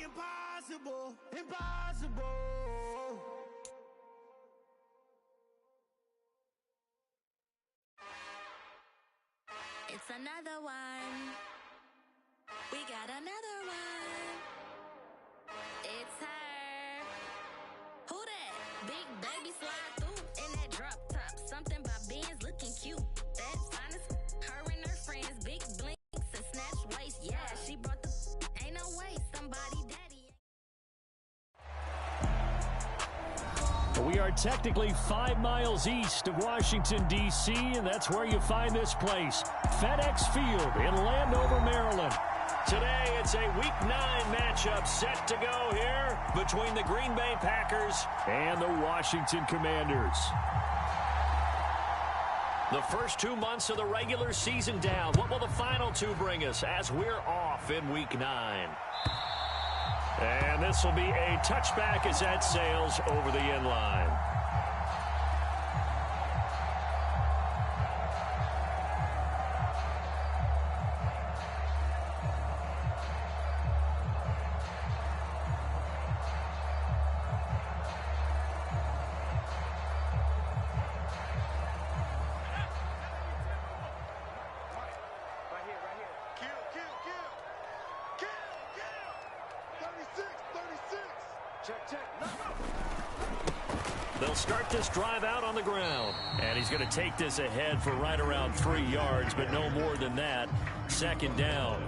Impossible, impossible. It's another one. We got another one. It's her. Who that? Big baby slide through in that drop top. Something by Benz looking cute. That's honest. Her and her friends, big blinks and snatch waist. Yeah, she brought the. Ain't no way somebody daddy. We are technically 5 miles east of Washington, D.C., and that's where you find this place, FedEx Field in Landover, Maryland. Today, it's a Week 9 matchup set to go here between the Green Bay Packers and the Washington Commanders. The first 2 months of the regular season down. What will the final 2 bring us as we're off in Week 9? And this will be a touchback as that sails over the end line. They'll start this drive out on the ground. And he's going to take this ahead for right around 3 yards, but no more than that. Second down.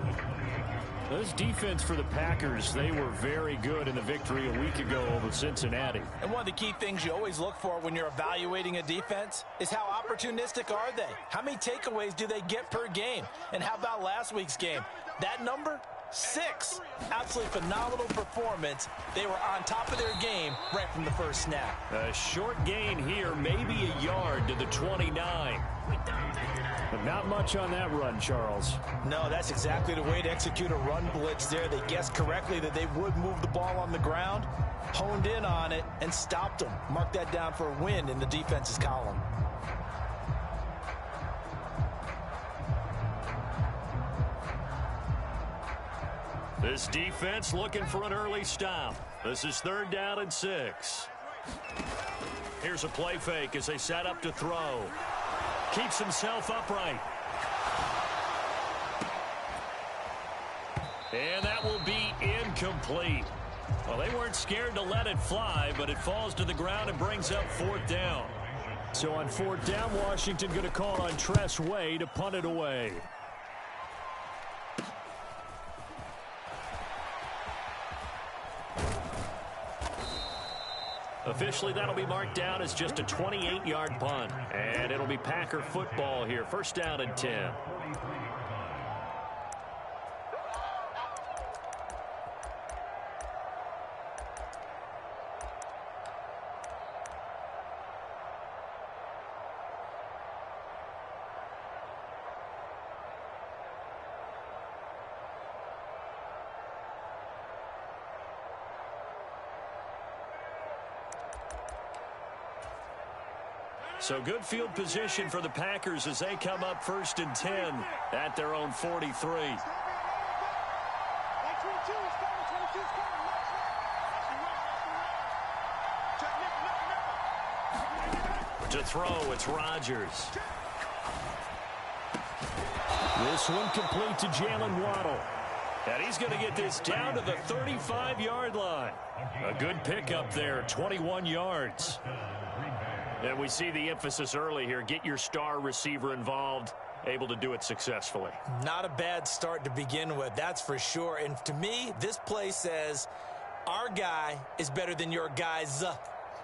This defense for the Packers, they were very good in the victory a week ago over Cincinnati. And one of the key things you always look for when you're evaluating a defense is how opportunistic are they? How many takeaways do they get per game? And how about last week's game? That number? 6. Absolutely phenomenal performance. They were on top of their game right from the first snap. A short gain here, maybe a yard to the 29. But not much on that run, Charles. No, that's exactly the way to execute a run blitz there. They guessed correctly that they would move the ball on the ground, honed in on it, and stopped them. Mark that down for a win in the defense's column. This defense looking for an early stop. This is 3rd down and 6. Here's a play fake as they set up to throw. Keeps himself upright. And that will be incomplete. Well, they weren't scared to let it fly, but it falls to the ground and brings up 4th down. So on 4th down, Washington going to call on Tress Way to punt it away. Officially, that'll be marked down as just a 28-yard punt. And it'll be Packer football here. 1st down and 10. So good field position for the Packers as they come up 1st and 10 at their own 43. To throw, it's Rodgers. This one complete to Jalen Waddle. And he's going to get this down to the 35-yard line. A good pickup there, 21 yards. And we see the emphasis early here. Get your star receiver involved, able to do it successfully. Not a bad start to begin with, that's for sure. And to me, this play says our guy is better than your guys.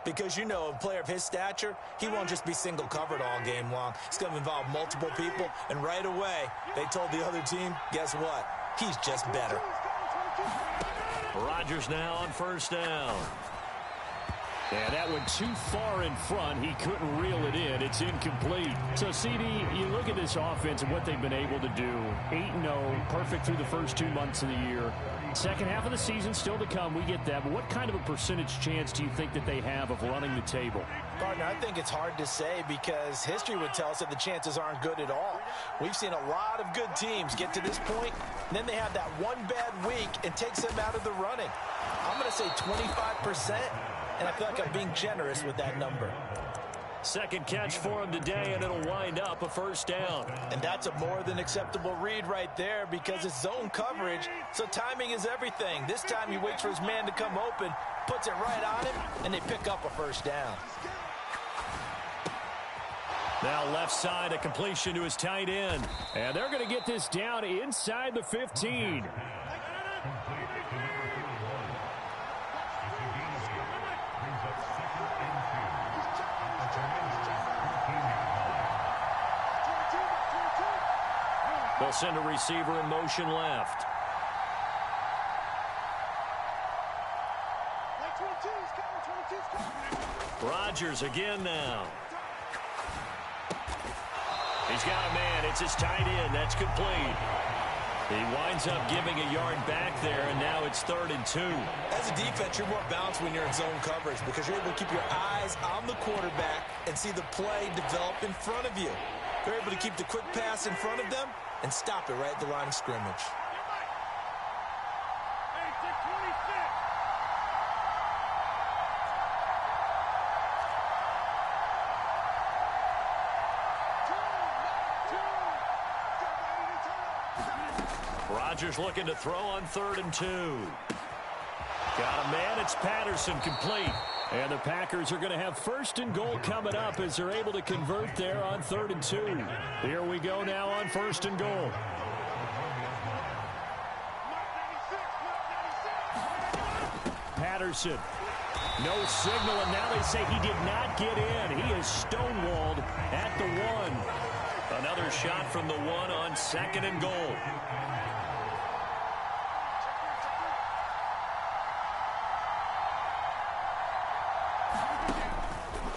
Because, you know, a player of his stature, he won't just be single covered all game long. It's going to involve multiple people. And right away, they told the other team, guess what? He's just better. Rodgers now on 1st down. Yeah, that went too far in front. He couldn't reel it in. It's incomplete. So, CD, you look at this offense and what they've been able to do. 8-0, perfect through the first 2 months of the year. Second half of the season still to come. We get that. But what kind of a percentage chance do you think that they have of running the table? Gardner, I think it's hard to say because history would tell us that the chances aren't good at all. We've seen a lot of good teams get to this point, and then they have that one bad week and takes them out of the running. I'm going to say 25%. And I feel like I'm being generous with that number. Second catch for him today, and it'll wind up a first down. And that's a more than acceptable read right there because it's zone coverage, so timing is everything. This time he waits for his man to come open, puts it right on him, and they pick up a first down. Now left side, a completion to his tight end. And they're going to get this down inside the 15. They'll send a receiver in motion left. Rodgers again now. He's got a man. It's his tight end. That's complete. He winds up giving a yard back there, and now it's 3rd and 2. As a defense, you're more balanced when you're in zone coverage because you're able to keep your eyes on the quarterback and see the play develop in front of you. You're able to keep the quick pass in front of them and stop it right at the line of scrimmage. Rodgers looking to throw on 3rd and 2. Got a man. It's Patterson, complete. And the Packers are going to have 1st and goal coming up as they're able to convert there on 3rd and 2. Here we go now on 1st and goal. Patterson. No signal, and now they say he did not get in. He is stonewalled at the 1. Another shot from the 1 on 2nd and goal.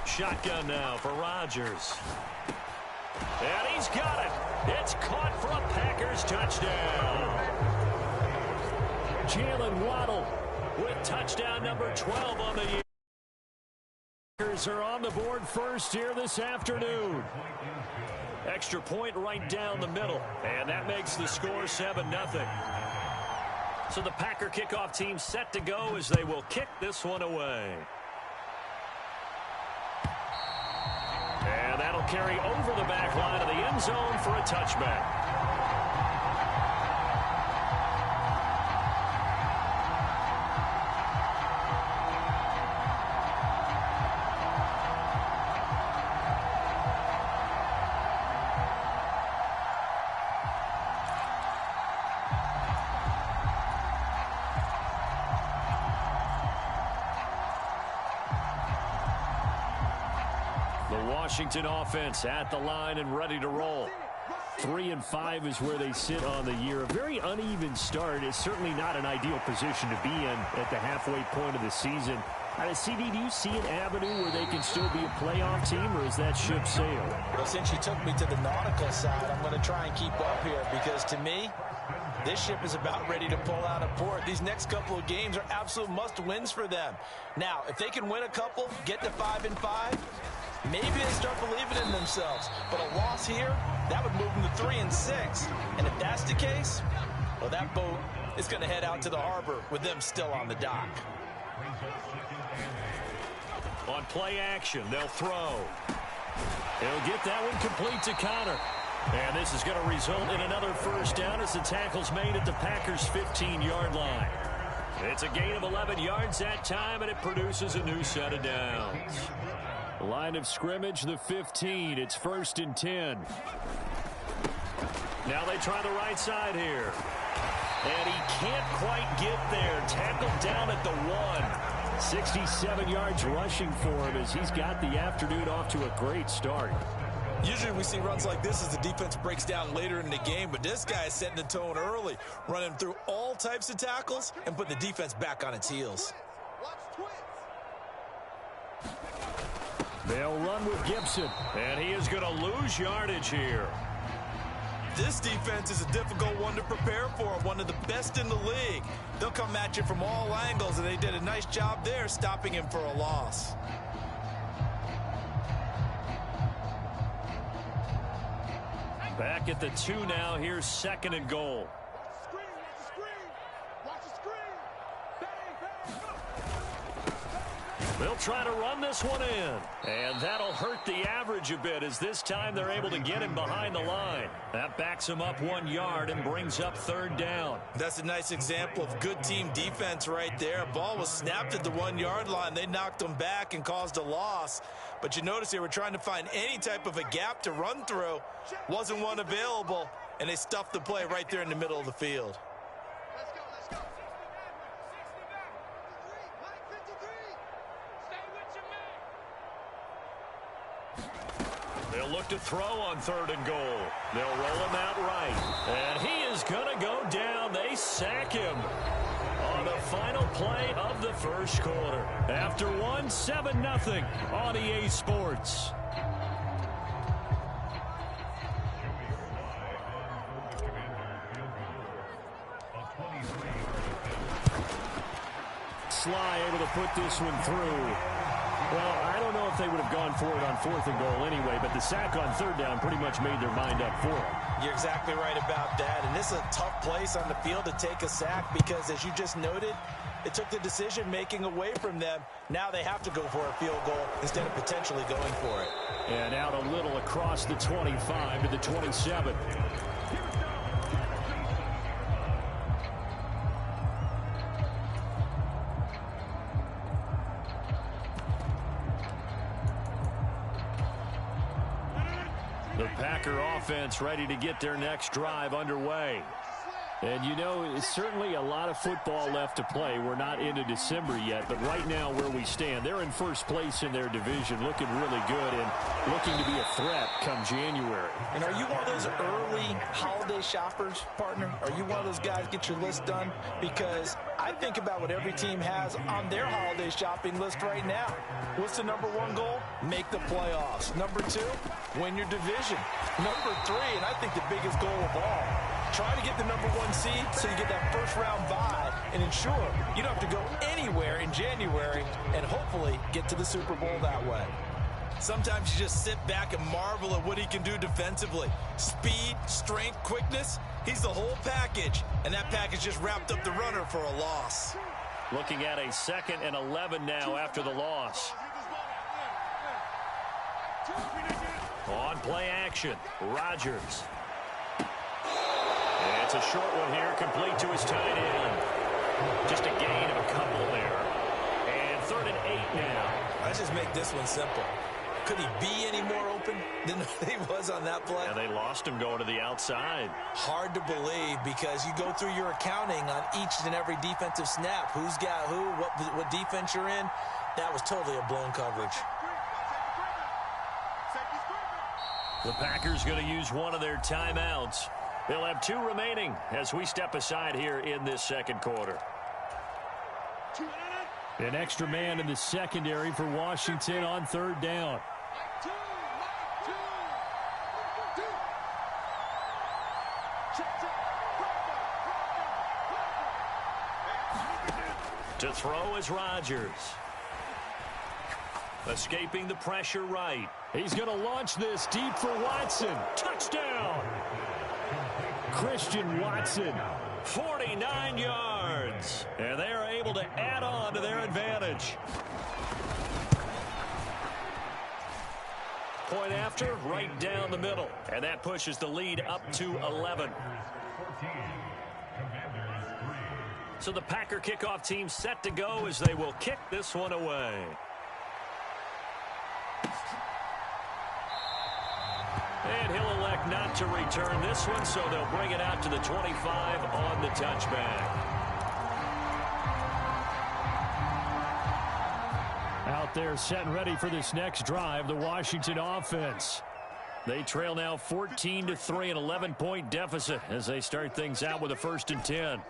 Shotgun now for Rodgers. And he's got it. It's caught for a Packers touchdown. Jalen Waddle with touchdown number 12 on the year. Packers are on the board first here this afternoon. Extra point right down the middle. And that makes the score 7-0. So the Packer kickoff team set to go as they will kick this one away. And that'll carry over the back line of the end zone for a touchback. Washington offense at the line and ready to roll. 3-5 is where they sit on the year. A very uneven start. It's certainly not an ideal position to be in at the halfway point of the season. CD, do you see an avenue where they can still be a playoff team, or is that ship sailed? Well, since you took me to the nautical side, I'm going to try and keep up here because to me, this ship is about ready to pull out of port. These next couple of games are absolute must-wins for them. Now, if they can win a couple, get to 5-5, maybe they start believing in themselves. But a loss here, that would move them to 3-6. And if that's the case, well, that boat is going to head out to the harbor with them still on the dock. On play action, they'll throw. He'll get that one complete to Connor. And this is going to result in another first down as the tackle's made at the Packers' 15-yard line. It's a gain of 11 yards that time, and it produces a new set of downs. Line of scrimmage, the 15. It's 1st and 10. Now they try the right side here. And he can't quite get there. Tackled down at the 1. 67 yards rushing for him as he's got the afternoon off to a great start. Usually we see runs like this as the defense breaks down later in the game, but this guy is setting the tone early, running through all types of tackles and putting the defense back on its heels. They'll run with Gibson, and he is going to lose yardage here. This defense is a difficult one to prepare for, one of the best in the league. They'll come at you from all angles, and they did a nice job there stopping him for a loss. Back at the 2 now. Here's 2nd and goal. They'll try to run this one in. And that'll hurt the average a bit, as this time they're able to get him behind the line. That backs him up 1 yard and brings up 3rd down. That's a nice example of good team defense right there. Ball was snapped at the 1-yard line. They knocked him back and caused a loss. But you notice they were trying to find any type of a gap to run through. Wasn't one available, and they stuffed the play right there in the middle of the field. They'll look to throw on 3rd and goal. They'll roll him out right. And he is going to go down. They sack him on the final play of the 1st quarter. After 7-0 on EA Sports. Sly able to put this one through. Well, I don't know if they would have gone for it on 4th and goal anyway, but the sack on 3rd down pretty much made their mind up for it. You're exactly right about that, and this is a tough place on the field to take a sack because, as you just noted, it took the decision-making away from them. Now they have to go for a field goal instead of potentially going for it. And out a little across the 25 to the 27. The Packer offense ready to get their next drive underway. And, you know, it's certainly a lot of football left to play. We're not into December yet, but right now where we stand, they're in 1st place in their division, looking really good and looking to be a threat come January. And are you one of those early holiday shoppers, partner? Are you one of those guys get your list done? Because I think about what every team has on their holiday shopping list right now. What's the #1 goal? Make the playoffs. #2, win your division. #3, and I think the biggest goal of all, try to get the #1 seed so you get that 1st-round bye and ensure you don't have to go anywhere in January and hopefully get to the Super Bowl that way. Sometimes you just sit back and marvel at what he can do defensively. Speed, strength, quickness, he's the whole package. And that package just wrapped up the runner for a loss. Looking at a 2nd and 11 now after the loss. On play action, Rodgers. And it's a short one here, complete to his tight end. Just a gain of a couple there. And 3rd and 8 now. Let's just make this one simple. Could he be any more open than he was on that play? Yeah, they lost him going to the outside. Hard to believe because you go through your accounting on each and every defensive snap. Who's got who, what defense you're in. That was totally a blown coverage. The Packers going to use one of their timeouts. They'll have 2 remaining as we step aside here in this 2nd quarter. An extra man in the secondary for Washington on 3rd down. To throw is Rodgers. Escaping the pressure right. He's going to launch this deep for Watson. Touchdown! Christian Watson, 49 yards. And they are able to add on to their advantage. Point after, right down the middle. And that pushes the lead up to 11. So the Packer kickoff team set to go as they will kick this one away. And he'll elect not to return this one, so they'll bring it out to the 25 on the touchback. Out there set and ready for this next drive, the Washington offense. They trail now 14-3, an 11-point deficit as they start things out with a 1st and 10.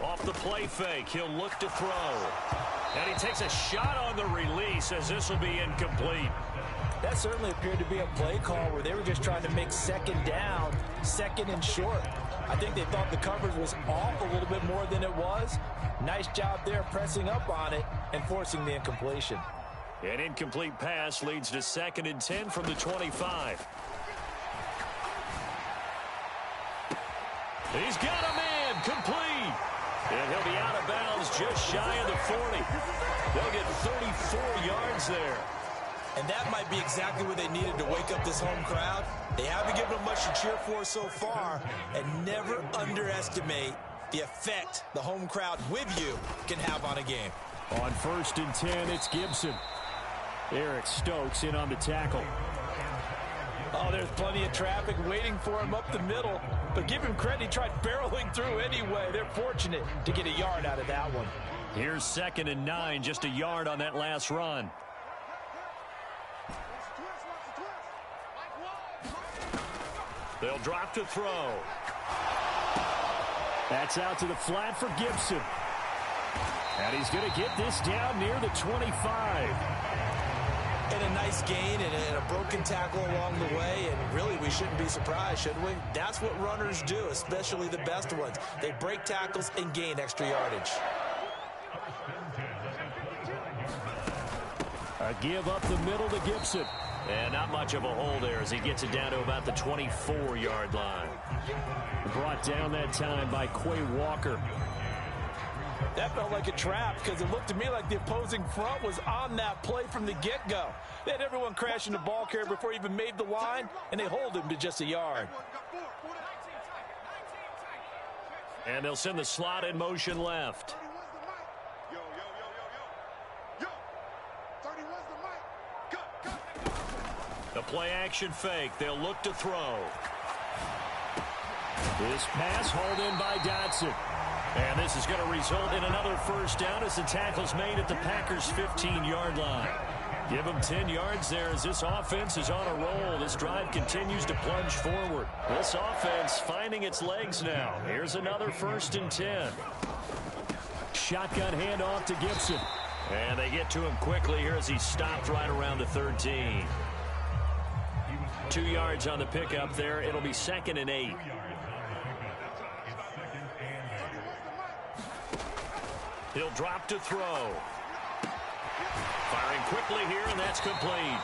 Off the play fake, he'll look to throw. And he takes a shot on the release as this will be incomplete. That certainly appeared to be a play call where they were just trying to make second down, second and short. I think they thought the coverage was off a little bit more than it was. Nice job there pressing up on it and forcing the incompletion. An incomplete pass leads to 2nd and 10 from the 25. He's got a man complete. And he'll be out of bounds just shy of the 40. They'll get 34 yards there. And that might be exactly what they needed to wake up this home crowd. They haven't given them much to cheer for so far. And never underestimate the effect the home crowd with you can have on a game. On 1st and 10, it's Gibson. Eric Stokes in on the tackle. Oh, there's plenty of traffic waiting for him up the middle. But give him credit, he tried barreling through anyway. They're fortunate to get a yard out of that one. Here's 2nd and 9, just a yard on that last run. They'll drop to throw. That's out to the flat for Gibson. And he's going to get this down near the 25. And a nice gain and a broken tackle along the way. And really, we shouldn't be surprised, should we? That's what runners do, especially the best ones. They break tackles and gain extra yardage. A give up the middle to Gibson. And not much of a hole there as he gets it down to about the 24-yard line. Brought down that time by Quay Walker. That felt like a trap because it looked to me like the opposing front was on that play from the get-go. They had everyone crashing the ball carrier before he even made the line, and they hold him to just a yard. And they'll send the slot in motion left. The play-action fake. They'll look to throw. This pass hauled in by Dotson. And this is going to result in another first down as the tackle's made at the Packers' 15-yard line. Give them 10 yards there as this offense is on a roll. This drive continues to plunge forward. This offense finding its legs now. Here's another 1st and 10. Shotgun handoff to Gibson. And they get to him quickly here as he stopped right around the 13. 2 yards on the pickup there. It'll be 2nd and 8. He'll drop to throw. Firing quickly here, and that's complete.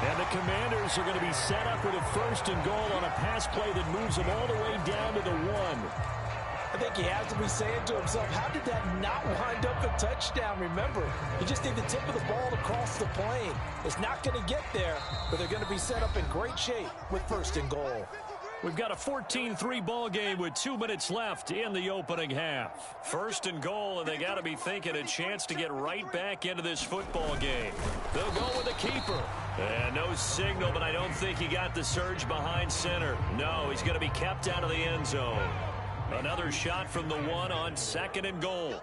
And the Commanders are going to be set up with a 1st and goal on a pass play that moves them all the way down to the 1. I think he has to be saying to himself, how did that not wind up a touchdown? Remember, you just need the tip of the ball to cross the plane. It's not going to get there, but they're going to be set up in great shape with 1st and goal. We've got a 14-3 ball game with 2 minutes left in the opening half. 1st and goal, and they got to be thinking a chance to get right back into this football game. They'll go with a keeper. And no signal, but I don't think he got the surge behind center. No, he's going to be kept out of the end zone. Another shot from the 1 on 2nd and goal.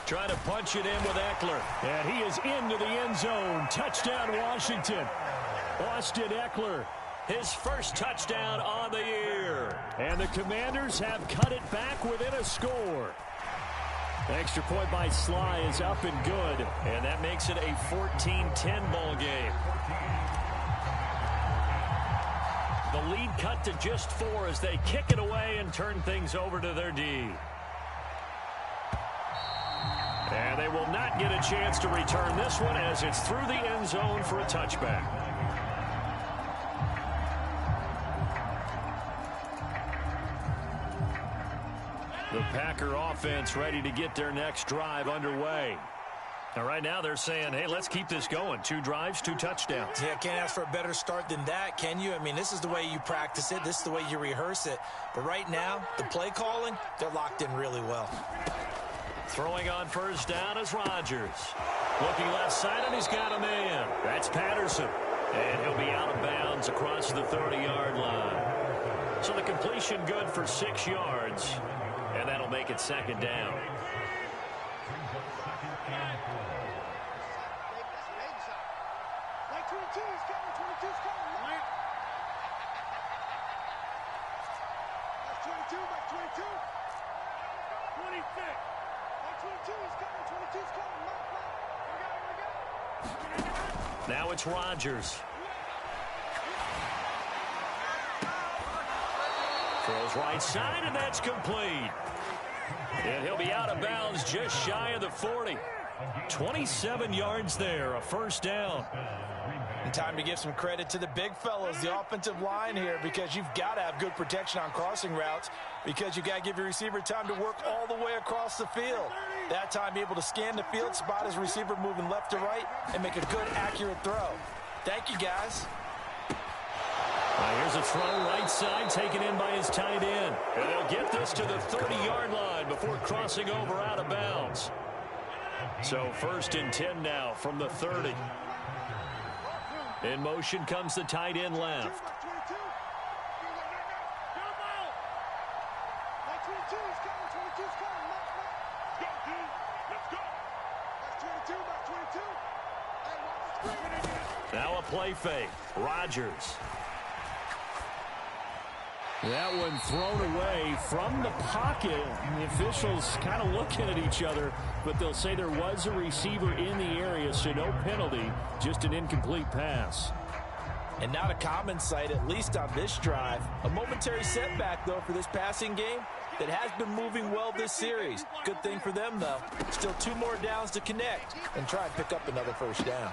Trying to punch it in with Eckler. And he is into the end zone. Touchdown, Washington. Austin Eckler, his first touchdown on the year. And the Commanders have cut it back within a score. Extra point by Sly is up and good. And that makes it a 14-10 ball game. The lead cut to just 4 as they kick it away and turn things over to their D. And they will not get a chance to return this one as it's through the end zone for a touchback. The Packer offense ready to get their next drive underway. Now, right now they're saying, hey, let's keep this going. 2 drives, 2 touchdowns. Yeah, can't ask for a better start than that, can you? I mean, this is the way you practice it. This is the way you rehearse it. But right now, the play calling, they're locked in really well. Throwing on 1st down is Rodgers. Looking left side, and he's got a man. That's Patterson. And he'll be out of bounds across the 30-yard line. So the completion good for 6 yards. And that'll make it 2nd down. Now it's Rodgers. Throws right side, and that's complete. And he'll be out of bounds just shy of the 40. 27 yards there, a first down. And time to give some credit to the big fellows, the offensive line here, because you've got to have good protection on crossing routes, because you've got to give your receiver time to work all the way across the field. That time, able to scan the field, spot his receiver moving left to right, and make a good, accurate throw. Thank you, guys. Here's a throw right side taken in by his tight end. And they'll get this to the 30-yard line before crossing over out of bounds. So 1st and 10 now from the 30. In motion comes the tight end left. Now a play fake. Rodgers. That one thrown away from the pocket. The officials kind of looking at each other, but they'll say there was a receiver in the area, so no penalty, just an incomplete pass. And not a common sight, at least on this drive. A momentary setback, though, for this passing game that has been moving well this series. Good thing for them, though. Still 2 more downs to connect and try and pick up another first down.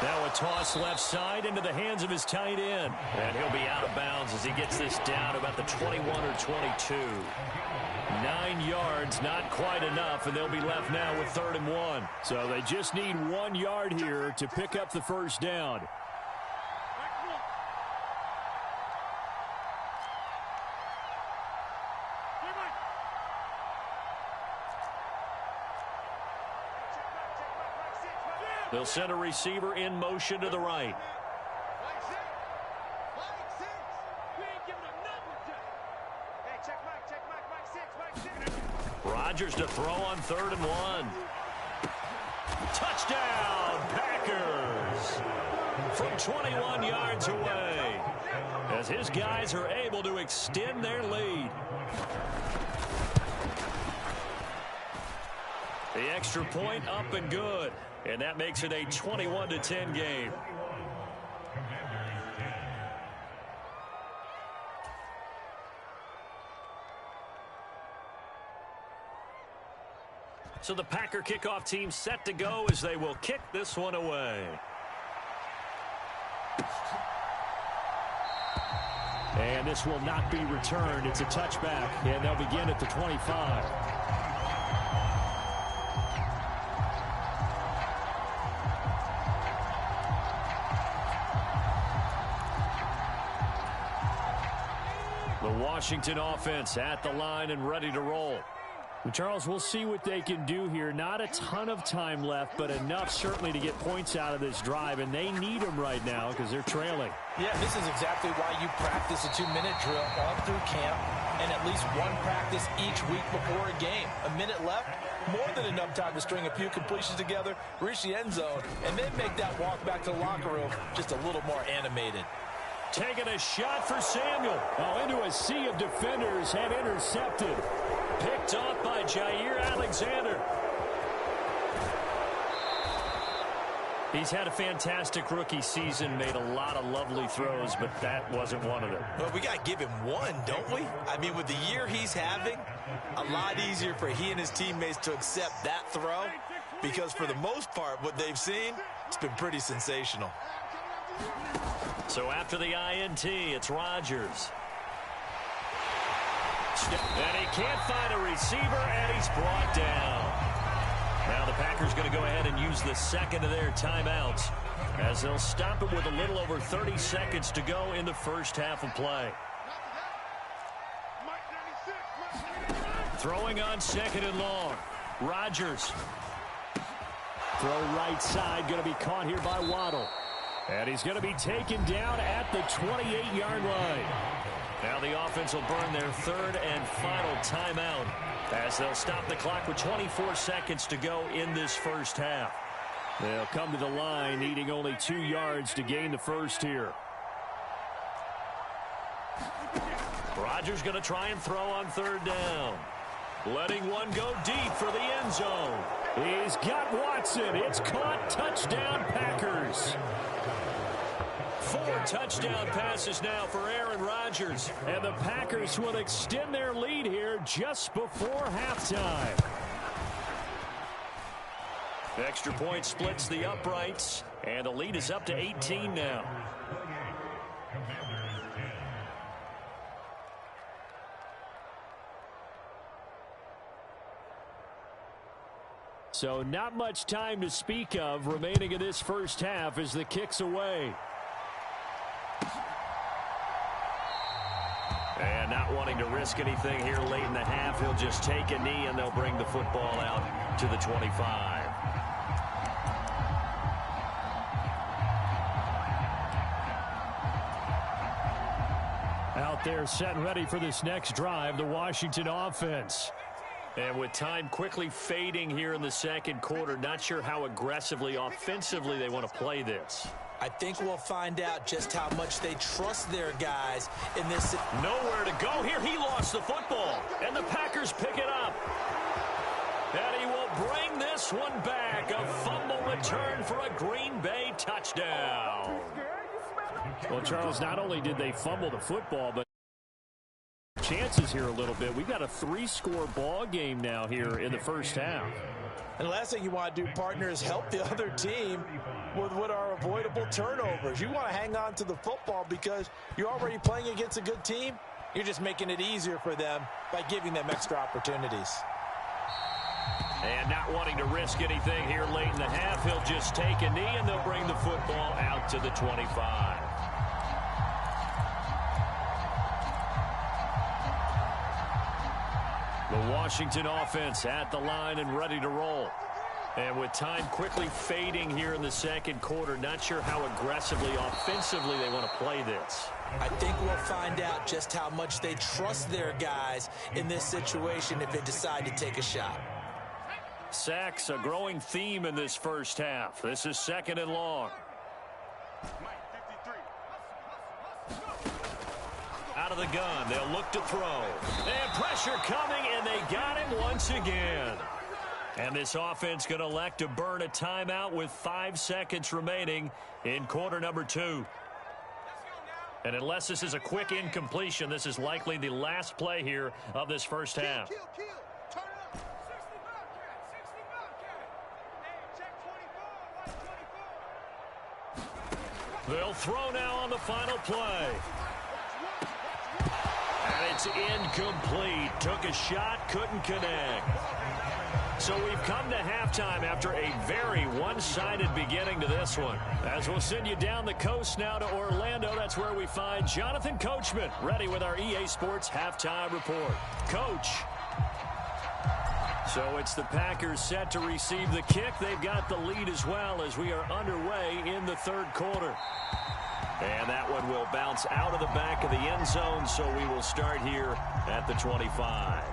Now a toss left side into the hands of his tight end. And he'll be out of bounds as he gets this down about the 21 or 22. 9 yards, not quite enough, and they'll be left now with 3rd and 1. So they just need 1 yard here to pick up the first down. They'll send a receiver in motion to the right. Rodgers to throw on 3rd and 1. Touchdown, Packers! From 21 yards away, as his guys are able to extend their lead. The extra point up and good. And that makes it a 21-10 game. So the Packer kickoff team set to go as they will kick this one away. And this will not be returned. It's a touchback, and they'll begin at the 25. Washington offense at the line and ready to roll. Well, Charles, we'll see what they can do here. Not a ton of time left, but enough certainly to get points out of this drive, and they need them right now because they're trailing. Yeah, this is exactly why you practice a 2-minute drill all through camp and at least one practice each week before a game. A minute left, more than enough time to string a few completions together, reach the end zone, and then make that walk back to the locker room just a little more animated. Taking a shot for Samuel. Oh, into a sea of defenders, and intercepted. Picked off by Jair Alexander. He's had a fantastic rookie season, made a lot of lovely throws, but that wasn't one of them. Well, we got to give him one, don't we? I mean, with the year he's having, a lot easier for he and his teammates to accept that throw, because for the most part, what they've seen, it's been pretty sensational. So after the INT, it's Rodgers. And he can't find a receiver, and he's brought down. Now the Packers going to go ahead and use the second of their timeouts as they'll stop it with a little over 30 seconds to go in the first half of play. Throwing on 2nd and long. Rodgers. Throw right side, going to be caught here by Waddle. And he's going to be taken down at the 28-yard line. Now the offense will burn their 3rd and final timeout as they'll stop the clock with 24 seconds to go in this first half. They'll come to the line needing only 2 yards to gain the first here. Rodgers going to try and throw on 3rd down. Letting one go deep for the end zone. He's got Watson. It's caught. Touchdown, Packers. 4 touchdown passes now for Aaron Rodgers. And the Packers will extend their lead here just before halftime. Extra point splits the uprights. And the lead is up to 18 now. So not much time to speak of remaining in this first half as the kick's away. And not wanting to risk anything here late in the half, he'll just take a knee and they'll bring the football out to the 25. Out there set and ready for this next drive, the Washington offense. And with time quickly fading here in the second quarter, not sure how aggressively, offensively they want to play this. I think we'll find out just how much they trust their guys in this. Nowhere to go here. He lost the football, and the Packers pick it up. And he will bring this one back. A fumble return for a Green Bay touchdown. Well, Charles, not only did they fumble the football, but chances here a little bit. We've got a 3-score ball game now here in the first half. And the last thing you want to do, partner, is help the other team with what are avoidable turnovers. You want to hang on to the football because you're already playing against a good team. You're just making it easier for them by giving them extra opportunities. And not wanting to risk anything here late in the half, he'll just take a knee and they'll bring the football out to the 25. The Washington offense at the line and ready to roll. And with time quickly fading here in the second quarter, not sure how aggressively, offensively they want to play this. I think we'll find out just how much they trust their guys in this situation if they decide to take a shot. Sacks, a growing theme in this first half. This is 2nd and long. Out of the gun, they'll look to throw. And pressure coming, and they got him once again. And this offense going to elect to burn a timeout with 5 seconds remaining in quarter number 2. And unless this is a quick incompletion, this is likely the last play here of this first half. They'll throw now on the final play. And it's incomplete. Took a shot, couldn't connect. So we've come to halftime after a very one-sided beginning to this one. As we'll send you down the coast now to Orlando, that's where we find Jonathan Coachman ready with our EA Sports Halftime Report. Coach. So it's the Packers set to receive the kick. They've got the lead as well as we are underway in the third quarter. And that one will bounce out of the back of the end zone, so we will start here at the 25.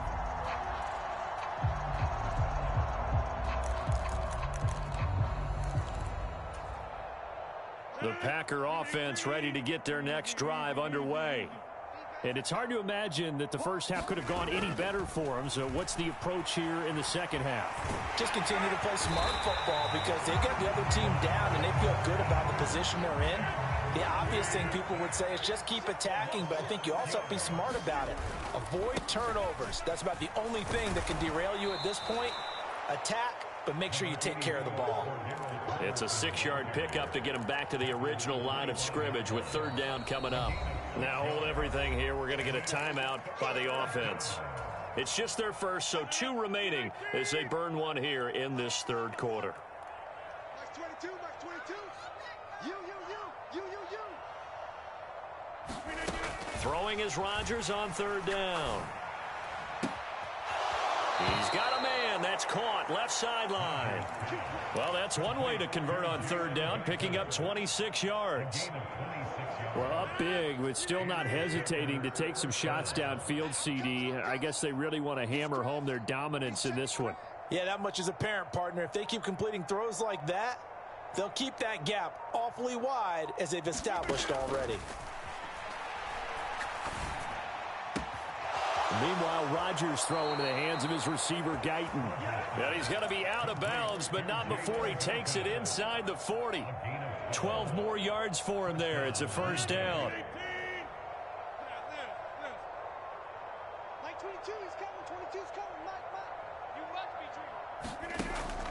The Packer offense ready to get their next drive underway. And it's hard to imagine that the first half could have gone any better for them. So what's the approach here in the second half? Just continue to play smart football because they get the other team down and they feel good about the position they're in. The obvious thing people would say is just keep attacking, but I think you also have to be smart about it. Avoid turnovers. That's about the only thing that can derail you at this point. Attack, but make sure you take care of the ball. It's a 6-yard pickup to get them back to the original line of scrimmage with third down coming up. Now hold everything here. We're going to get a timeout by the offense. It's just their first, so 2 remaining as they burn one here in this third quarter. Throwing is Rodgers on third down. He's got a man. That's caught. Left sideline. Well, that's one way to convert on third down, picking up 26 yards. Well, up big, but still not hesitating to take some shots downfield, CD. I guess they really want to hammer home their dominance in this one. Yeah, that much is apparent, partner. If they keep completing throws like that, they'll keep that gap awfully wide as they've established already. Meanwhile, Rodgers throwing to the hands of his receiver, Guyton. And he's going to be out of bounds, but not before he takes it inside the 40. 12 more yards for him there. It's a first down.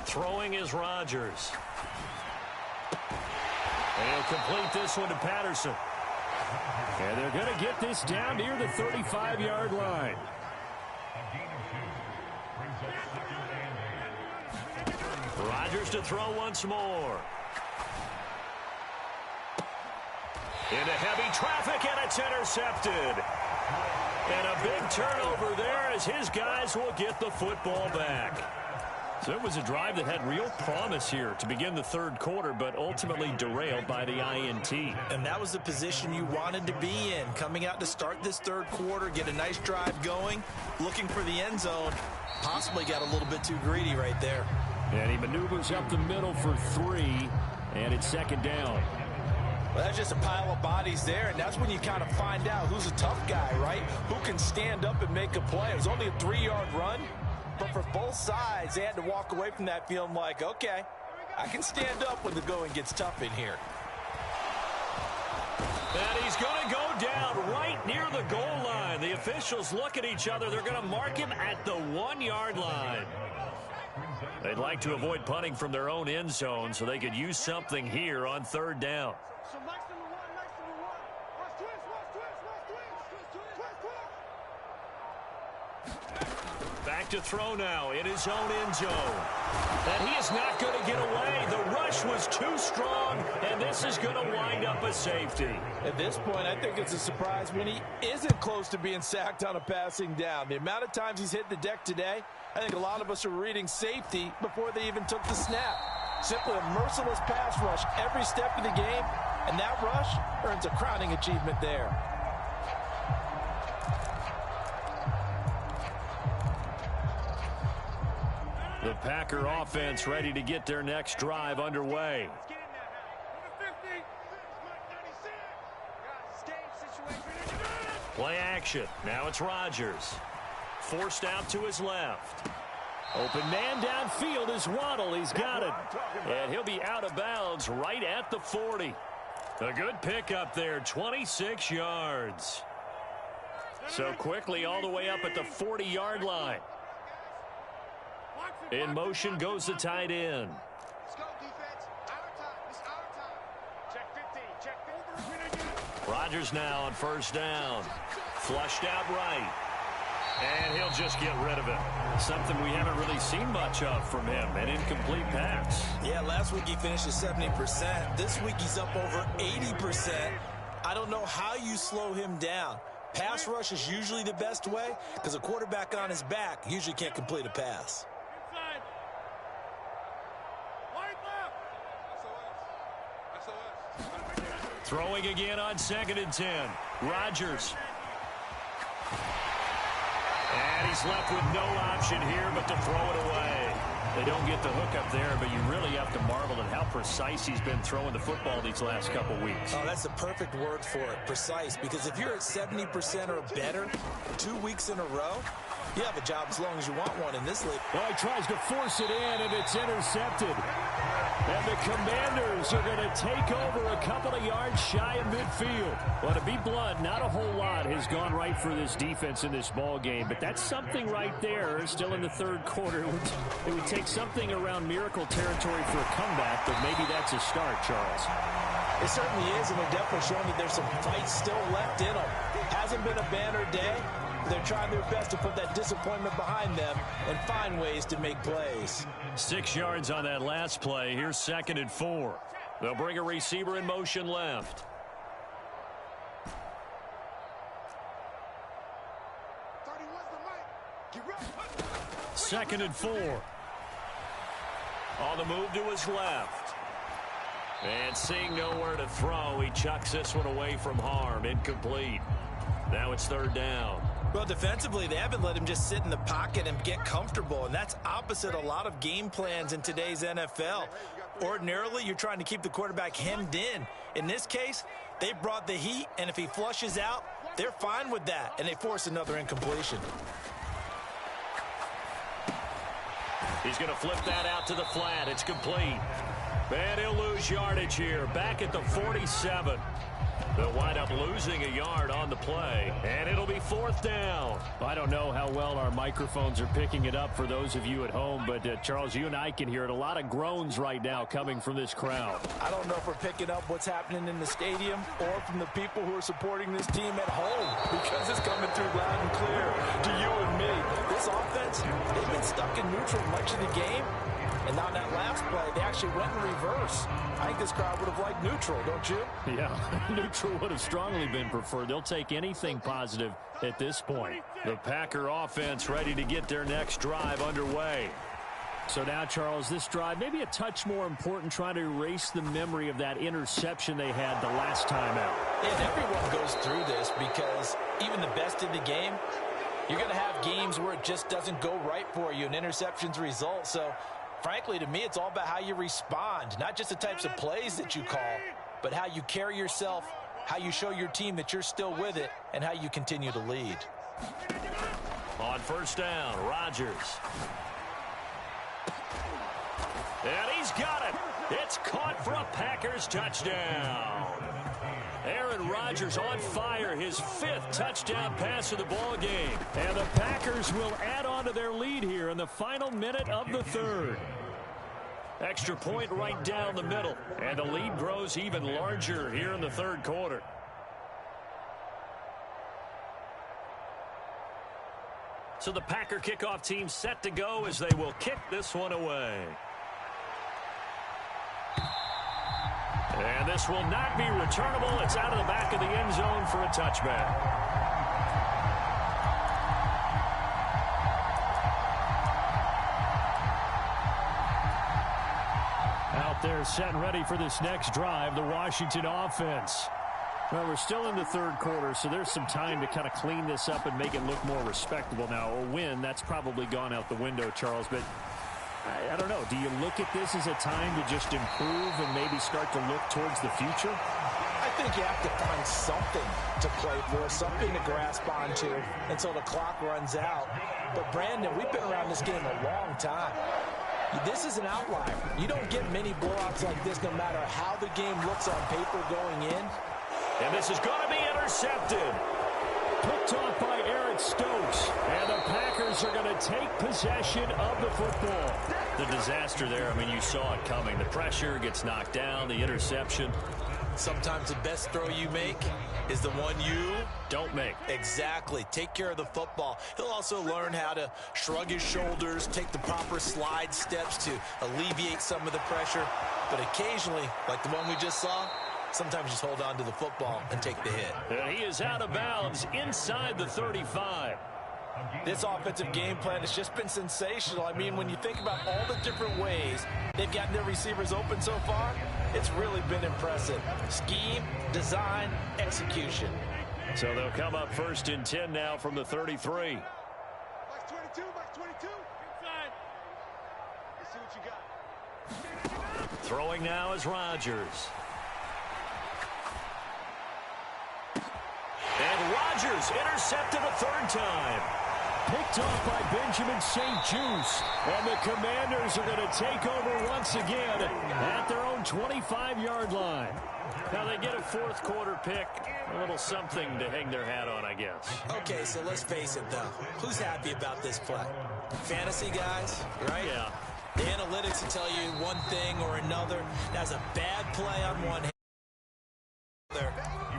Throwing is Rodgers. And he'll complete this one to Patterson. And they're going to get this down near the 35-yard line. Rodgers to throw once more. Into heavy traffic, and it's intercepted. And a big turnover there as his guys will get the football back. So it was a drive that had real promise here to begin the third quarter, but ultimately derailed by the INT. And that was the position you wanted to be in, coming out to start this third quarter, get a nice drive going, looking for the end zone. Possibly got a little bit too greedy right there. And he maneuvers up the middle for 3, and it's second down. Well, that's just a pile of bodies there, and that's when you kind of find out who's a tough guy, right? Who can stand up and make a play. It was only a 3-yard run. But for both sides, they had to walk away from that feeling like, okay, I can stand up when the going gets tough in here. And he's going to go down right near the goal line. The officials look at each other. They're going to mark him at the 1-yard line. They'd like to avoid punting from their own end zone so they could use something here on third down. Back to throw now in his own end zone. And he is not going to get away. The rush was too strong, and this is going to wind up a safety. At this point, I think it's a surprise when he isn't close to being sacked on a passing down. The amount of times he's hit the deck today, I think a lot of us are reading safety before they even took the snap. Simply a merciless pass rush every step of the game, and that rush earns a crowning achievement there. The Packer offense ready to get their next drive underway. Play action. Now it's Rodgers. Forced out to his left. Open man downfield is Waddle. He's got it. And he'll be out of bounds right at the 40. A good pickup there, 26 yards. So quickly all the way up at the 40-yard line. In motion goes the tight end. Rodgers now on first down. Flushed out right. And he'll just get rid of it. Something we haven't really seen much of from him. An incomplete pass. Yeah, last week he finished at 70%. This week he's up over 80%. I don't know how you slow him down. Pass rush is usually the best way because a quarterback on his back usually can't complete a pass. Throwing again on 2nd and 10. Rodgers. And he's left with no option here but to throw it away. They don't get the hook up there, but you really have to marvel at how precise he's been throwing the football these last couple weeks. Oh, that's the perfect word for it, precise, because if you're at 70% or better 2 weeks in a row, you have a job as long as you want one in this league. Well, he tries to force it in, and it's intercepted. And the Commanders are going to take over a couple of yards shy of midfield. Well, to be blunt, not a whole lot has gone right for this defense in this ball game, but that's something right there. Still in the third quarter. It would take something around miracle territory for a comeback, but maybe that's a start, Charles. It certainly is, and they're definitely showing that there's some fight still left in them. Hasn't been a banner day. They're trying their best to put that disappointment behind them and find ways to make plays. 6 yards on that last play. Here's 2nd and 4. They'll bring a receiver in motion left. Second and 4. On the move to his left. And seeing nowhere to throw, he chucks this one away from harm. Incomplete. Now it's third down. Well, defensively, they haven't let him just sit in the pocket and get comfortable, and that's opposite a lot of game plans in today's NFL. Ordinarily, you're trying to keep the quarterback hemmed in. In this case, they brought the heat, and if he flushes out, they're fine with that, and they force another incompletion. He's going to flip that out to the flat. It's complete. And he'll lose yardage here, back at the 47. They'll wind up losing a yard on the play, and it'll be 4th down. I don't know how well our microphones are picking it up for those of you at home, but Charles, you and I can hear it. A lot of groans right now coming from this crowd. I don't know if we're picking up what's happening in the stadium or from the people who are supporting this team at home, because it's coming through loud and clear to you and me. This offense, they've been stuck in neutral much of the game. And on that last play, they actually went in reverse. I think this crowd would have liked neutral, don't you? Yeah, neutral would have strongly been preferred. They'll take anything positive at this point. The Packer offense ready to get their next drive underway. So now, Charles, this drive maybe a touch more important, trying to erase the memory of that interception they had the last time out. Yeah, and everyone goes through this, because even the best in the game, you're going to have games where it just doesn't go right for you, and interceptions result. So frankly, to me, it's all about how you respond, not just the types of plays that you call, but how you carry yourself, how you show your team that you're still with it, and how you continue to lead. On 1st down, Rodgers. And he's got it. It's caught for a Packers touchdown. Aaron Rodgers on fire, his 5th touchdown pass of the ball game. And the Packers will add on to their lead here in the final minute of the 3rd. Extra point right down the middle. And the lead grows even larger here in the 3rd quarter. So the Packer kickoff team set to go as they will kick this one away. And this will not be returnable. It's out of the back of the end zone for a touchback. Out there set and ready for this next drive, the Washington offense. Well, we're still in the 3rd quarter, so there's some time to kind of clean this up and make it look more respectable. Now, a win, that's probably gone out the window, Charles, but I don't know. Do you look at this as a time to just improve and maybe start to look towards the future? I think you have to find something to play for, something to grasp onto until the clock runs out. But, Brandon, we've been around this game a long time. This is an outlier. You don't get many blowouts like this no matter how the game looks on paper going in. And this is going to be intercepted. Picked off by Eric Stokes. And the Packers are going to take possession of the football. The disaster there, I mean, you saw it coming. The pressure gets knocked down, the interception. Sometimes the best throw you make is the one you don't make. Exactly. Take care of the football. He'll also learn how to shrug his shoulders, take the proper slide steps to alleviate some of the pressure. But occasionally, like the one we just saw, sometimes just hold on to the football and take the hit. And he is out of bounds inside the 35. This offensive game plan has just been sensational. I mean, when you think about all the different ways they've gotten their receivers open so far, it's really been impressive. Scheme, design, execution. So they'll come up 1st and 10 now from the 33. Max 22, Max 22. Inside. Let's see what you got. Throwing now is Rodgers. And Rodgers intercepted a 3rd time. Picked off by Benjamin St-Juste. And the Commanders are going to take over once again at their own 25-yard line. Now they get a 4th quarter pick. A little something to hang their hat on, I guess. Okay, so let's face it, though. Who's happy about this play? Fantasy guys, right? Yeah. The analytics will tell you one thing or another. That's a bad play on one hand.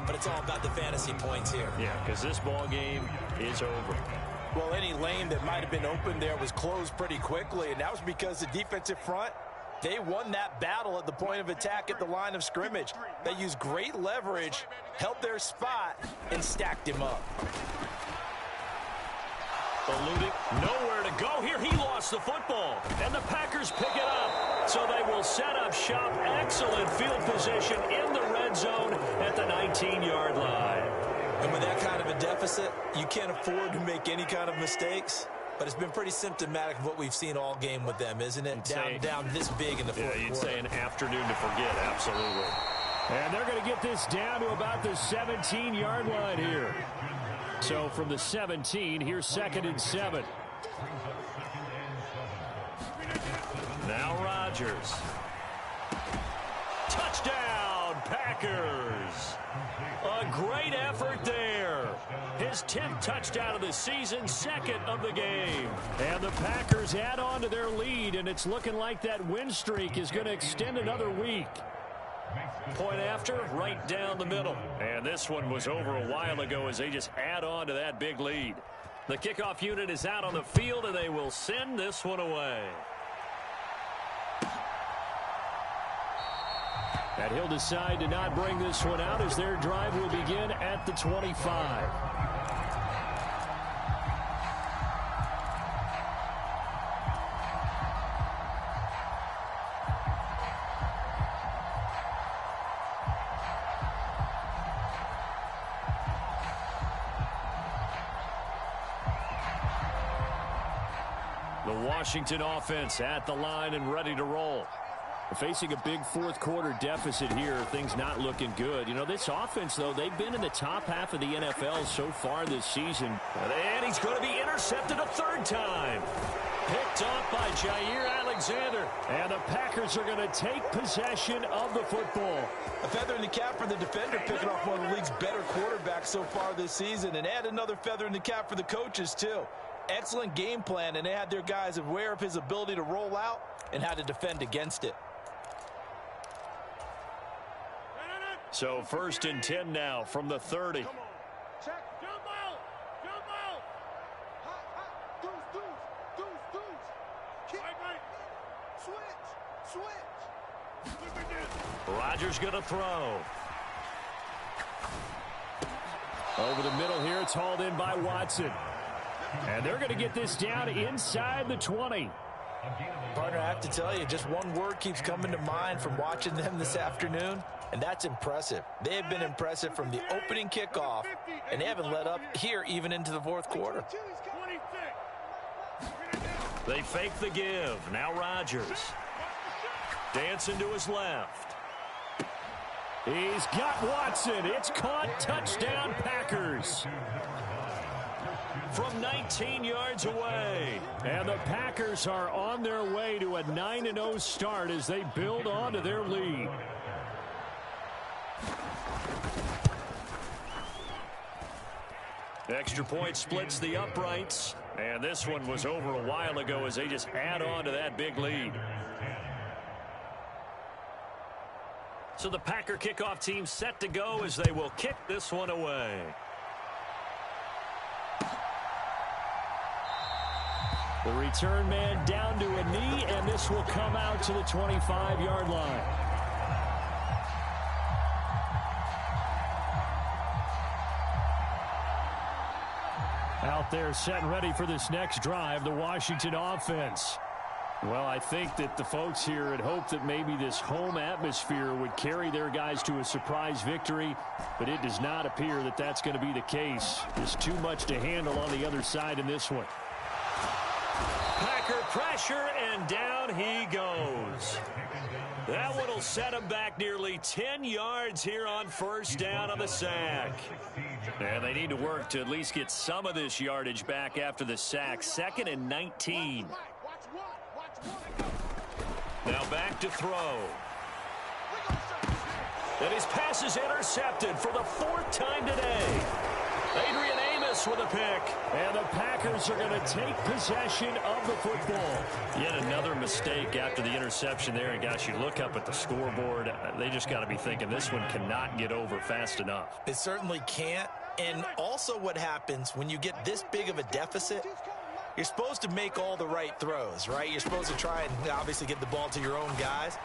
But it's all about the fantasy points here. Yeah, because this ball game is over. Well, any lane that might have been open there was closed pretty quickly, and that was because the defensive front, they won that battle at the point of attack at the line of scrimmage. They used great leverage, held their spot, and stacked him up. Eluding, nowhere to go here. He lost the football, and the Packers pick it up. So they will set up shop. Excellent field position in the red zone at the 19-yard line. And with that kind of a deficit, you can't afford to make any kind of mistakes. But it's been pretty symptomatic of what we've seen all game with them, isn't it? Down this big in the fourth quarter. You'd say an afternoon to forget, absolutely. And they're going to get this down to about the 17-yard line here. So from the 17, here's 2nd and 7. Now Rodgers. Touchdown, Packers. A great effort there. His 10th touchdown of the season, 2nd of the game. And the Packers add on to their lead, and it's looking like that win streak is going to extend another week. Point after, right down the middle. And this one was over a while ago as they just add on to that big lead. The kickoff unit is out on the field, and they will send this one away. And he'll decide to not bring this one out as their drive will begin at the 25. The Washington offense at the line and ready to roll. Facing a big fourth-quarter deficit here, things not looking good. You know, this offense, though, they've been in the top half of the NFL so far this season. And he's going to be intercepted a third time. Picked off by Jair Alexander. And the Packers are going to take possession of the football. A feather in the cap for the defender, picking off one of the league's better quarterbacks so far this season. And add another feather in the cap for the coaches, too. Excellent game plan, and they had their guys aware of his ability to roll out and how to defend against it. So 1st and 10 now from the 30. Come on. Check. Jump out. Jump out. Hot, hot. Deuce. Kick. Right. Switch. Rodgers going to throw. Over the middle here, it's hauled in by Watson. And they're going to get this down inside the 20. Partner, I have to tell you, just one word keeps coming to mind from watching them this afternoon, and that's impressive. They have been impressive from the opening kickoff, and they haven't let up here even into the fourth quarter. They fake the give. Now Rodgers. Dancing to his left. He's got Watson. It's caught. Touchdown, Packers. From 19 yards away. And the Packers are on their way to a 9-0 start as they build on to their lead. Extra point splits the uprights. And this one was over a while ago as they just add on to that big lead. So the Packer kickoff team set to go as they will kick this one away. The return man down to a knee, and this will come out to the 25-yard line. Out there set and ready for this next drive, the Washington offense. Well, I think that the folks here had hoped that maybe this home atmosphere would carry their guys to a surprise victory, but it does not appear that that's going to be the case. There's too much to handle on the other side in this one. Packer pressure, and down he goes. That one will set him back nearly 10 yards here on first down on the sack. And they need to work to at least get some of this yardage back after the sack. 2nd and 19. Now back to throw. And his pass is intercepted for the 4th time today. Adrian Amos with a pick. And the Packers are going to take possession of the football. Yet another mistake after the interception there. And gosh, you look up at the scoreboard, they just got to be thinking this one cannot get over fast enough. It certainly can't. And also what happens when you get this big of a deficit, you're supposed to make all the right throws, right? You're supposed to try and obviously get the ball to your own guys.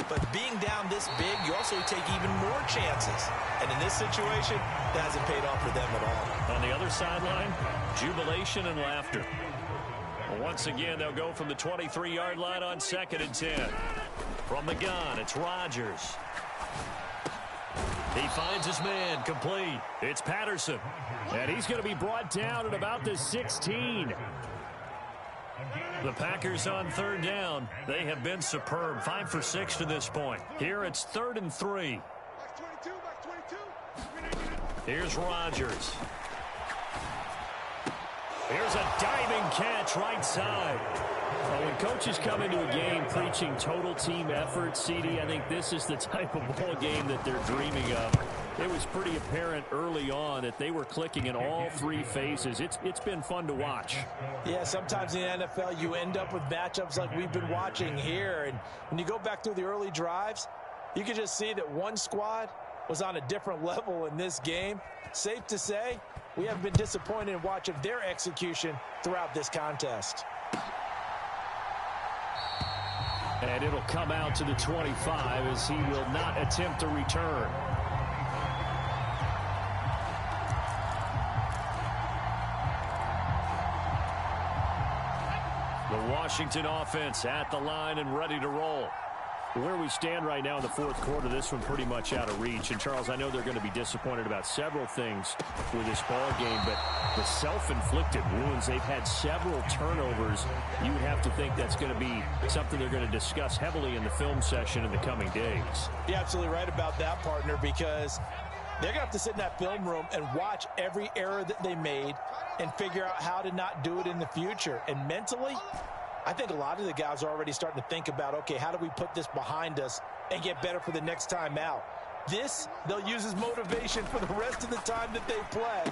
But being down this big, you also take even more chances. And in this situation, that hasn't paid off for them at all. On the other sideline, jubilation and laughter. Well, once again, they'll go from the 23-yard line on 2nd and 10. From the gun, it's Rodgers. He finds his man, complete. It's Patterson. And he's going to be brought down at about the 16. The Packers on 3rd down. They have been superb. 5 for 6 to this point. Here it's 3rd and 3. Here's Rodgers. Here's a diving catch right side. Well, when coaches come into a game preaching total team effort, CD, I think this is the type of ball game that they're dreaming of. It was pretty apparent early on that they were clicking in all three phases. It's been fun to watch. Yeah, sometimes in the NFL you end up with matchups like we've been watching here. And when you go back through the early drives, you can just see that one squad was on a different level in this game. Safe to say, we have been disappointed in watching their execution throughout this contest. And it'll come out to the 25 as he will not attempt a return. The Washington offense at the line and ready to roll. Where we stand right now in the fourth quarter, this one pretty much out of reach. And, Charles, I know they're going to be disappointed about several things with this ball game, but the self-inflicted wounds, they've had several turnovers. You would have to think that's going to be something they're going to discuss heavily in the film session in the coming days. You're absolutely right about that, partner, because they're going to have to sit in that film room and watch every error that they made and figure out how to not do it in the future. And mentally, I think a lot of the guys are already starting to think about, okay, how do we put this behind us and get better for the next time out? This, they'll use as motivation for the rest of the time that they play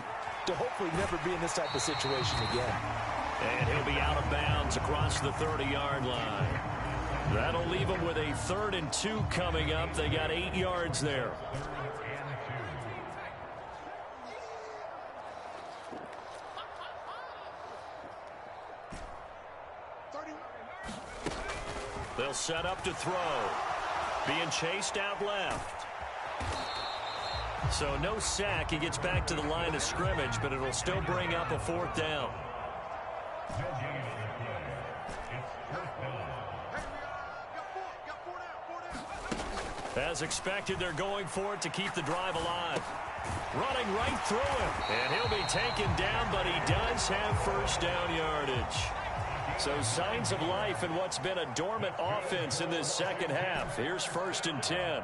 to hopefully never be in this type of situation again. And he'll be out of bounds across the 30-yard line. That'll leave them with a 3rd and 2 coming up. They got 8 yards there. They'll set up to throw. Being chased out left. So no sack. He gets back to the line of scrimmage, but it'll still bring up a 4th down. As expected, they're going for it to keep the drive alive. Running right through him. And he'll be taken down, but he does have 1st down yardage. So signs of life in what's been a dormant offense in this second half. Here's 1st and 10.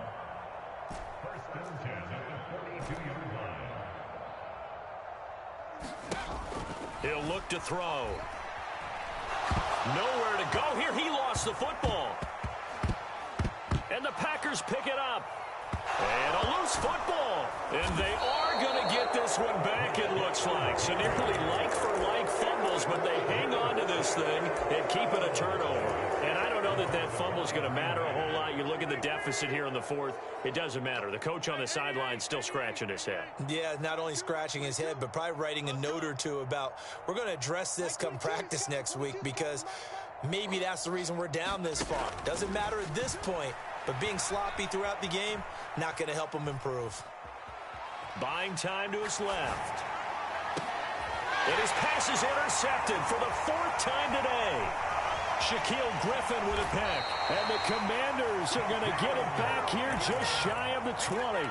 He'll look to throw. Nowhere to go here. He lost the football. And the Packers pick it up. And a loose football. And they are going to get this one back, it looks like. So nearly like-for-like fumbles, but they hang on to this thing and keep it a turnover. And I don't know that that fumble is going to matter a whole lot. You look at the deficit here in the 4th, it doesn't matter. The coach on the sideline still scratching his head. Yeah, not only scratching his head, but probably writing a note or two about, we're going to address this come practice next week, because maybe that's the reason we're down this far. Doesn't matter at this point. But being sloppy throughout the game, not going to help him improve. Buying time to his left. And his pass is intercepted for the 4th time today. Shaquille Griffin with a pick. And the Commanders are going to get it back here just shy of the 20.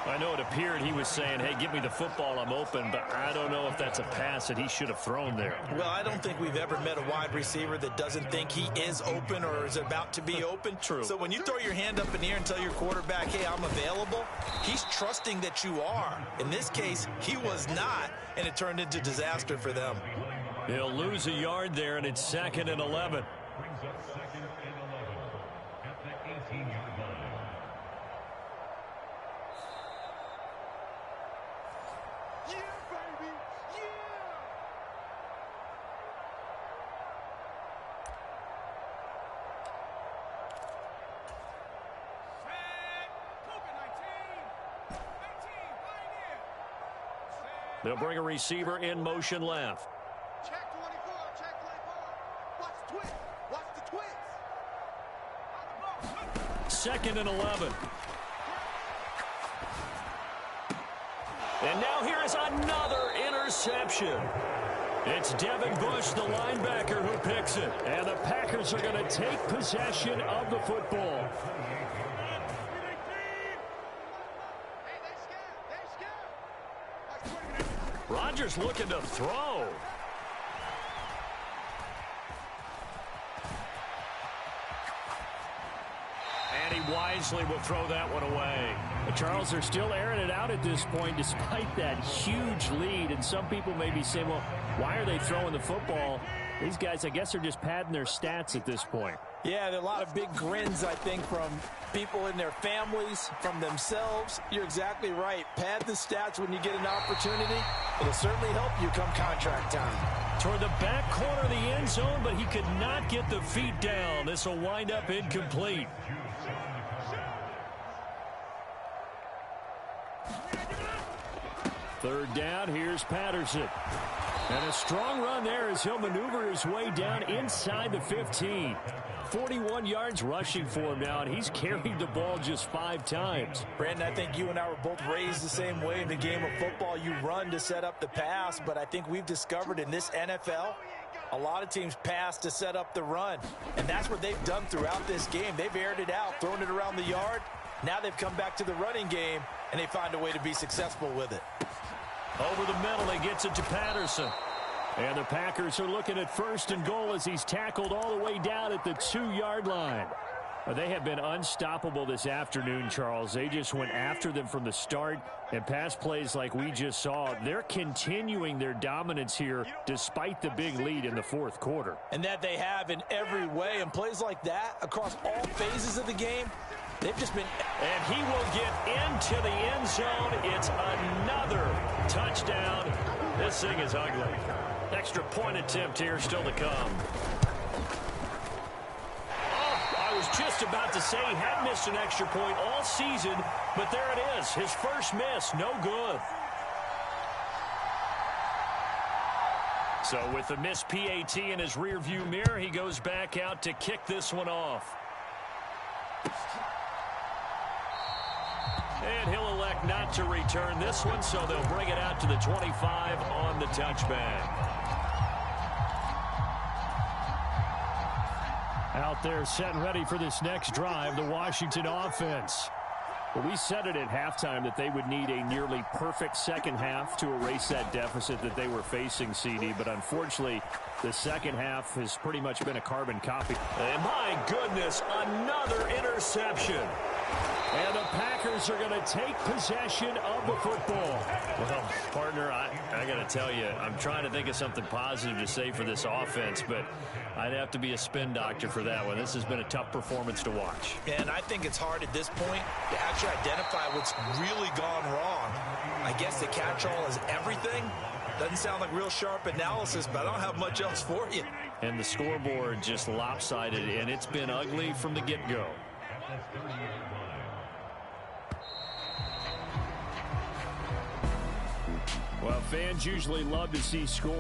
I know it appeared he was saying, hey, give me the football, I'm open, but I don't know if that's a pass that he should have thrown there. Well, I don't think we've ever met a wide receiver that doesn't think he is open or is about to be open. True. So when you throw your hand up in the air and tell your quarterback, hey, I'm available, he's trusting that you are. In this case, he was not, and it turned into disaster for them. He'll lose a yard there, and it's 2nd and 11. Brings up 2nd and 11 at the 18-yard line. They'll bring a receiver in motion left. Check 24, check 24. Watch the twist. Watch the twist. 2nd and 11. And now here is another interception. It's Devin Bush, the linebacker, who picks it. And the Packers are going to take possession of the football. Rodgers looking to throw. And he wisely will throw that one away. But Charles, they're still airing it out at this point despite that huge lead. And some people may be saying, well, why are they throwing the football? These guys, I guess, are just padding their stats at this point. Yeah, there are a lot of big grins, I think, from people in their families, from themselves. You're exactly right. Pad the stats when you get an opportunity. It'll certainly help you come contract time. Toward the back corner of the end zone, but he could not get the feet down. This will wind up incomplete. Third down, here's Patterson. And a strong run there as he'll maneuver his way down inside the 15. 41 yards rushing for him now, and he's carried the ball just 5 times. Brandon, I think you and I were both raised the same way in the game of football. You run to set up the pass, but I think we've discovered in this NFL, a lot of teams pass to set up the run. And that's what they've done throughout this game. They've aired it out, thrown it around the yard. Now they've come back to the running game, and they find a way to be successful with it. Over the middle, he gets it to Patterson. And the Packers are looking at 1st and goal as he's tackled all the way down at the 2-yard line. They have been unstoppable this afternoon, Charles. They just went after them from the start, and pass plays like we just saw. They're continuing their dominance here despite the big lead in the 4th quarter. And that they have in every way. And plays like that across all phases of the game, they've just been... And he will get into the end zone. It's another touchdown. This thing is ugly. Extra point attempt here still to come. Oh, I was just about to say he had missed an extra point all season, but there it is. His first miss, no good. So with the missed PAT in his rearview mirror, he goes back out to kick this one off. And he'll elect not to return this one, so they'll bring it out to the 25 on the touchback. Out there set and ready for this next drive, the Washington offense. Well, we said it at halftime that they would need a nearly perfect second half to erase that deficit that they were facing, CD, but unfortunately, the second half has pretty much been a carbon copy. And my goodness, another interception. And the Packers are going to take possession of the football. Well, partner, I got to tell you, I'm trying to think of something positive to say for this offense, but I'd have to be a spin doctor for that one. This has been a tough performance to watch. And I think it's hard at this point to actually identify what's really gone wrong. I guess the catch-all is everything. Doesn't sound like real sharp analysis, but I don't have much else for you. And the scoreboard just lopsided, and it's been ugly from the get-go. Well, fans usually love to see scoring.